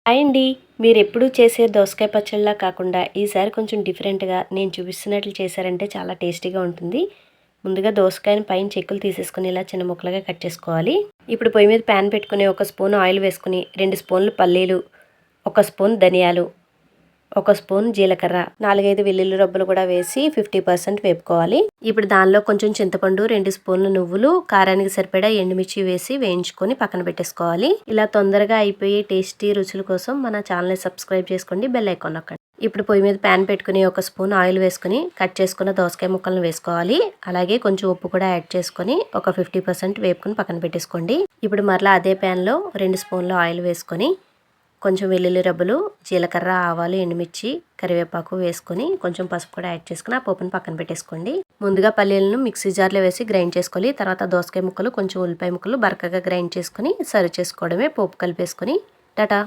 Hi అండి. మీరెప్పుడూ చేసే దోసకాయ పచ్చడిలా కాకుండా ఈసారి కొంచెం డిఫరెంట్‌గా నేను చూపిస్తున్నట్లు చేశారంటే చాలా టేస్టీగా ఉంటుంది. ముందుగా దోసకాయని పైన చెక్కులు తీసేసుకొని ఇలా చిన్న ముక్కలుగా కట్ చేసుకోవాలి. ఇప్పుడు పొయ్యి మీద ప్యాన్ పెట్టుకొని ఒక స్పూన్ ఆయిల్ వేసుకొని 2 స్పూన్లు పల్లీలు, ఒక స్పూన్ ధనియాలు, ఒక స్పూన్ జీలకర్ర, 4, 5 వెల్లుల్లి రబ్బలు కూడా వేసి 50% వేపుకోవాలి. ఇప్పుడు దానిలో కొంచెం చింతపండు, 2 స్పూన్లు నువ్వులు, కారానికి సరిపడా ఎండుమిర్చి వేసి వేయించుకొని పక్కన పెట్టేసుకోవాలి. ఇలా తొందరగా అయిపోయి టేస్టీ రుచుల కోసం మన ఛానల్ని సబ్స్క్రైబ్ చేసుకోండి, బెల్ ఐకాన్ నొక్కండి. ఇప్పుడు పొయ్యి మీద ప్యాన్ పెట్టుకుని ఒక స్పూన్ ఆయిల్ వేసుకుని కట్ చేసుకున్న దోసకాయ ముక్కలను వేసుకోవాలి. అలాగే కొంచెం ఉప్పు కూడా యాడ్ చేసుకొని ఒక 50% వేపుకొని పక్కన పెట్టేసుకోండి. ఇప్పుడు మరలా అదే ప్యాన్లో 2 స్పూన్లు ఆయిల్ వేసుకొని కొంచెం వెల్లుల్లి రబ్బలు, జీలకర్ర, ఆవాలు, ఎండుమిర్చి, కరివేపాకు వేసుకొని కొంచెం పసుపు కూడా యాడ్ చేసుకుని ఆ పోపుని పక్కన పెట్టేసుకోండి. ముందుగా పల్లీలను మిక్సీ జార్లో వేసి గ్రైండ్ చేసుకోవాలి. తర్వాత దోసకాయ ముక్కలు, కొంచెం ఉల్లిపాయ ముక్కలు బరకగా గ్రైండ్ చేసుకుని సర్వ్ చేసుకోవడమే. పోపు కలిపేసుకొని టాటా.